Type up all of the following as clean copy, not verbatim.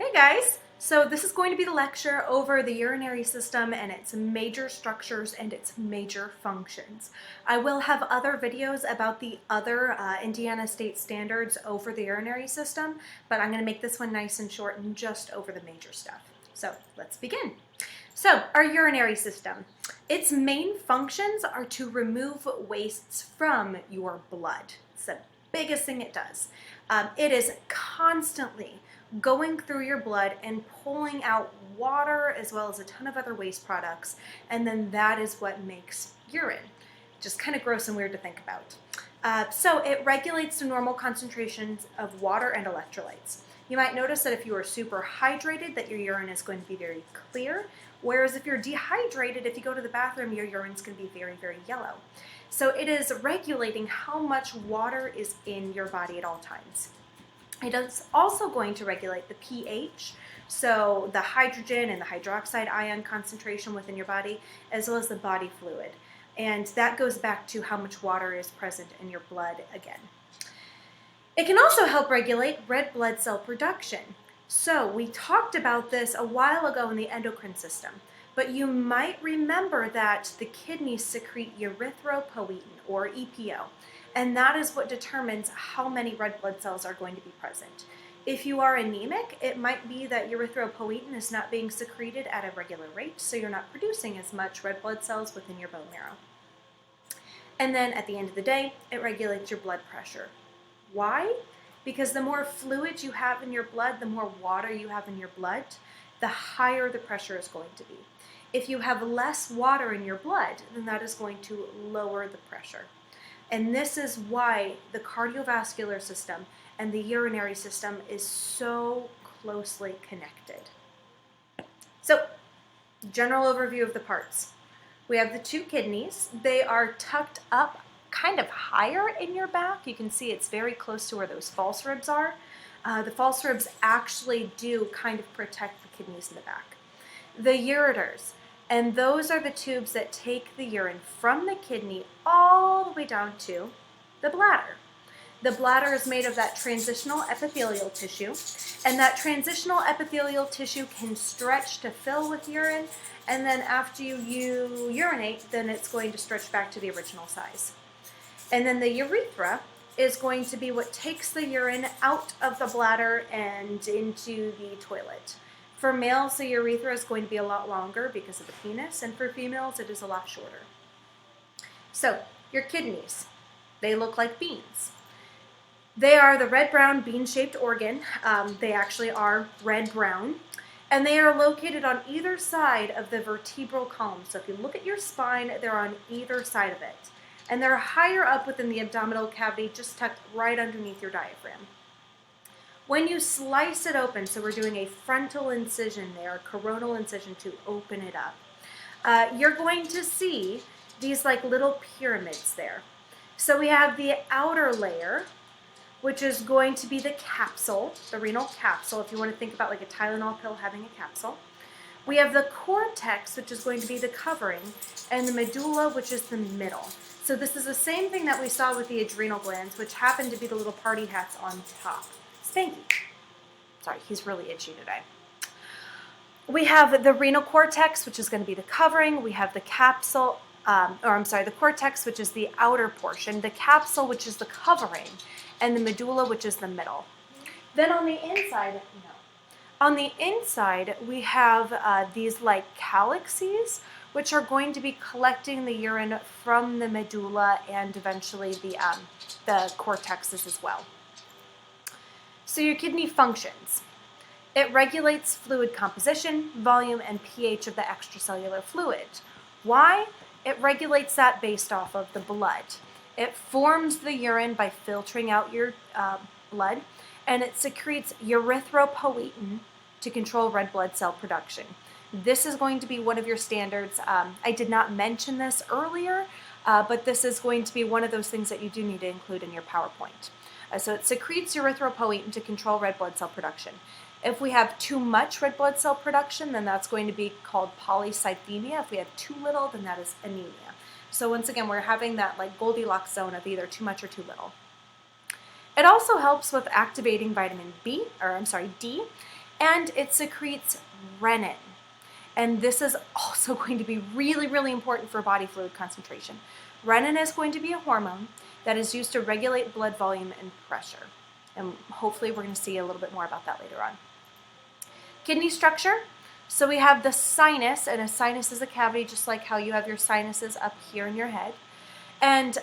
Hey guys! So this is going to be the lecture over the urinary system and its major structures and its major functions. I will have other videos about the other Indiana state standards over the urinary system, but I'm going to make this one nice and short and just over the major stuff. So let's begin. So our urinary system, its main functions are to remove wastes from your blood. It's the biggest thing it does. It is constantly going through your blood and pulling out water as well as a ton of other waste products, and then that is what makes urine. Just kind of gross and weird to think about. So it regulates the normal concentrations of water and electrolytes. You might notice that if you are super hydrated, that your urine is going to be very clear, whereas if you're dehydrated, if you go to the bathroom, your urine is going to be very, very yellow. So it is regulating how much water is in your body at all times. It is also going to regulate the pH, so the hydrogen and the hydroxide ion concentration within your body, as well as the body fluid. And that goes back to how much water is present in your blood again. It can also help regulate red blood cell production. So we talked about this a while ago in the endocrine system, but you might remember that the kidneys secrete erythropoietin, or EPO. And that is what determines how many red blood cells are going to be present. If you are anemic, it might be that erythropoietin is not being secreted at a regular rate, so you're not producing as much red blood cells within your bone marrow. And then at the end of the day, it regulates your blood pressure. Why? Because the more fluid you have in your blood, the more water you have in your blood, the higher the pressure is going to be. If you have less water in your blood, then that is going to lower the pressure. And this is why the cardiovascular system and the urinary system is so closely connected. So, general overview of the parts. We have the two kidneys. They are tucked up kind of higher in your back. You can see it's very close to where those false ribs are. The false ribs actually do kind of protect the kidneys in the back. The ureters. And those are the tubes that take the urine from the kidney all the way down to the bladder. The bladder is made of that transitional epithelial tissue, and that transitional epithelial tissue can stretch to fill with urine, and then after you urinate, then it's going to stretch back to the original size. And then the urethra is going to be what takes the urine out of the bladder and into the toilet. For males, the urethra is going to be a lot longer because of the penis, and for females, it is a lot shorter. So, your kidneys, they look like beans. They are the red-brown bean-shaped organ. They actually are red-brown, and they are located on either side of the vertebral column. So if you look at your spine, they're on either side of it. And they're higher up within the abdominal cavity, just tucked right underneath your diaphragm. When you slice it open, so we're doing a frontal incision there, a coronal incision to open it up, you're going to see these like little pyramids there. So we have the outer layer, which is going to be the capsule, the renal capsule, if you want to think about like a Tylenol pill having a capsule. We have the cortex, which is going to be the covering, and the medulla, which is the middle. So this is the same thing that we saw with the adrenal glands, which happen to be the little party hats on top. Spanky. Sorry, he's really itchy today. We have the renal cortex, which is going to be the covering. We have the capsule, the cortex, which is the outer portion, the capsule, which is the covering, and the medulla, which is the middle. Then on the inside, we have these like calyxes, which are going to be collecting the urine from the medulla and eventually the cortexes as well. So your kidney functions. It regulates fluid composition, volume, and pH of the extracellular fluid. Why? It regulates that based off of the blood. It forms the urine by filtering out your blood, and it secretes erythropoietin to control red blood cell production. This is going to be one of your standards. I did not mention this earlier, but this is going to be one of those things that you do need to include in your PowerPoint. So it secretes erythropoietin to control red blood cell production. If we have too much red blood cell production, then that's going to be called polycythemia. If we have too little, then that is anemia. So once again, we're having that like Goldilocks zone of either too much or too little. It also helps with activating vitamin D, and it secretes renin. And this is also going to be really, really important for body fluid concentration. Renin is going to be a hormone that is used to regulate blood volume and pressure. And hopefully we're going to see a little bit more about that later on. Kidney structure. So we have the sinus, and a sinus is a cavity just like how you have your sinuses up here in your head. And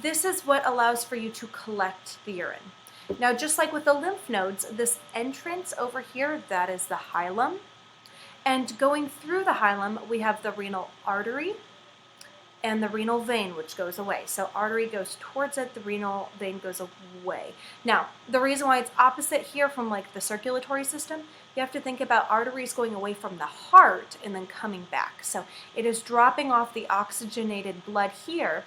this is what allows for you to collect the urine. Now, just like with the lymph nodes, this entrance over here, that is the hilum. And going through the hilum, we have the renal artery and the renal vein, which goes away. So artery goes towards it, the renal vein goes away. Now, the reason why it's opposite here from like the circulatory system, you have to think about arteries going away from the heart and then coming back. So it is dropping off the oxygenated blood here,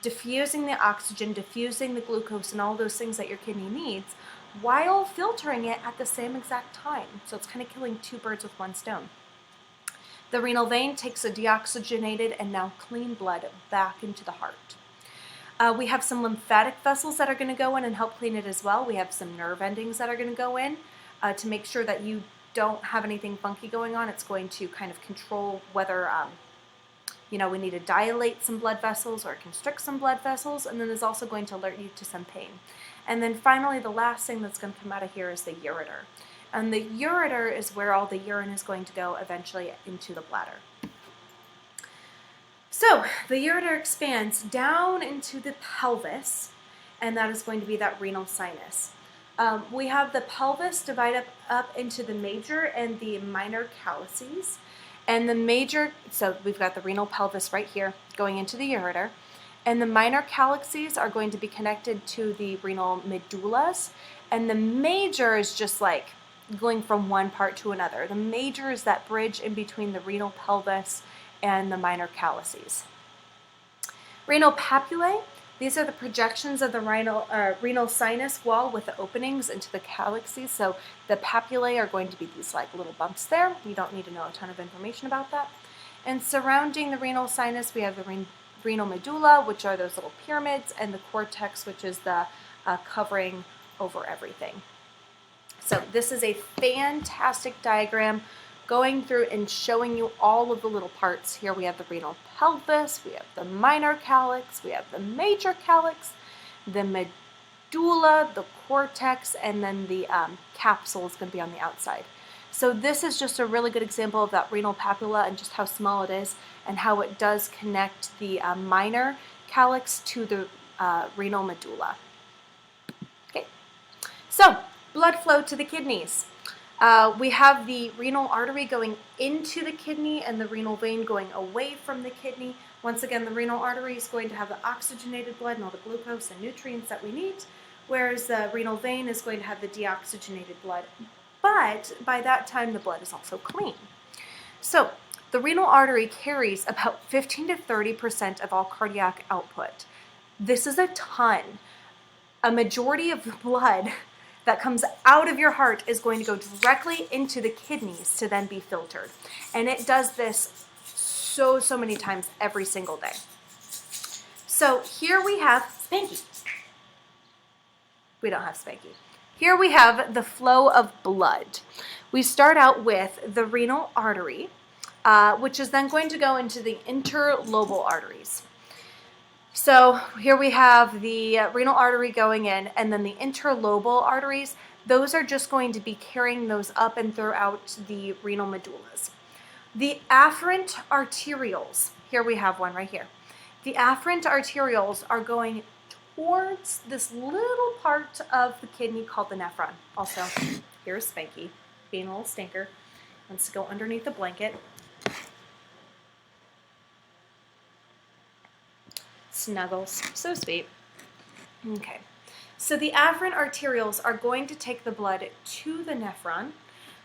diffusing the oxygen, diffusing the glucose and all those things that your kidney needs, while filtering it at the same exact time. So it's kind of killing two birds with one stone. The renal vein takes a deoxygenated and now clean blood back into the heart. We have some lymphatic vessels that are going to go in and help clean it as well. We have some nerve endings that are going to go in to make sure that you don't have anything funky going on. It's going to kind of control whether we need to dilate some blood vessels or constrict some blood vessels, and then it's also going to alert you to some pain. And then finally, the last thing that's going to come out of here is the ureter. And the ureter is where all the urine is going to go eventually into the bladder. So the ureter expands down into the pelvis, and that is going to be that renal sinus. We have the pelvis divided up into the major and the minor calyces. And the major, so we've got the renal pelvis right here going into the ureter. And the minor calyces are going to be connected to the renal medullas. And the major is just like going from one part to another. The major is that bridge in between the renal pelvis and the minor calyces. Renal papillae, these are the projections of the renal sinus wall with the openings into the calyces. So the papillae are going to be these like little bumps there. You don't need to know a ton of information about that. And surrounding the renal sinus, we have the renal medulla, which are those little pyramids, and the cortex, which is the covering over everything. So this is a fantastic diagram going through and showing you all of the little parts. Here we have the renal pelvis, we have the minor calyx, we have the major calyx, the medulla, the cortex, and then the capsule is going to be on the outside. So this is just a really good example of that renal papilla and just how small it is and how it does connect the minor calyx to the renal medulla. Okay, so blood flow to the kidneys. We have the renal artery going into the kidney and the renal vein going away from the kidney. Once again, the renal artery is going to have the oxygenated blood and all the glucose and nutrients that we need, whereas the renal vein is going to have the deoxygenated blood. But by that time, the blood is also clean. So the renal artery carries about 15 to 30% of all cardiac output. This is a ton. A majority of the blood that comes out of your heart is going to go directly into the kidneys to then be filtered. And it does this so many times every single day. So here we have Spanky. We don't have Spanky. Here we have the flow of blood. We start out with the renal artery, which is then going to go into the interlobal arteries. So here we have the renal artery going in, and then the interlobal arteries, those are just going to be carrying those up and throughout the renal medullas. The afferent arterioles, here we have one right here. The afferent arterioles are going towards this little part of the kidney called the nephron. Also, here's Spanky, being a little stinker. Wants to go underneath the blanket. Snuggles, so sweet. Okay, so the afferent arterioles are going to take the blood to the nephron,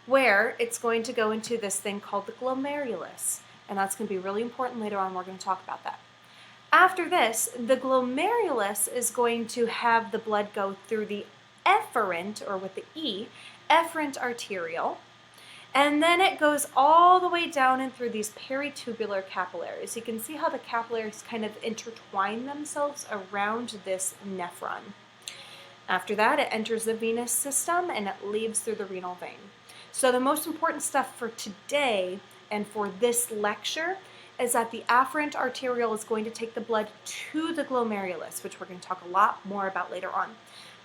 where it's going to go into this thing called the glomerulus, and that's going to be really important later on. We're going to talk about that. After this, the glomerulus is going to have the blood go through the efferent, or with the E, efferent arteriole, and then it goes all the way down and through these peritubular capillaries. You can see how the capillaries kind of intertwine themselves around this nephron. After that, it enters the venous system and it leaves through the renal vein. So the most important stuff for today and for this lecture is that the afferent arteriole is going to take the blood to the glomerulus, which we're going to talk a lot more about later on.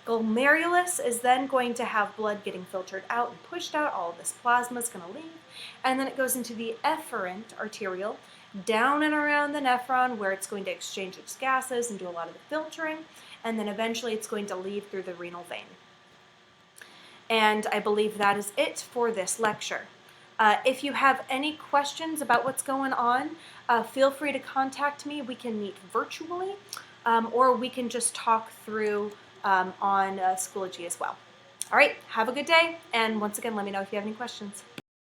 Glomerulus is then going to have blood getting filtered out and pushed out. All of this plasma is going to leave. And then it goes into the efferent arteriole, down and around the nephron, where it's going to exchange its gases and do a lot of the filtering. And then eventually it's going to leave through the renal vein. And I believe that is it for this lecture. If you have any questions about what's going on, feel free to contact me. We can meet virtually, or we can just talk through on Schoology as well. All right, have a good day, and once again, let me know if you have any questions.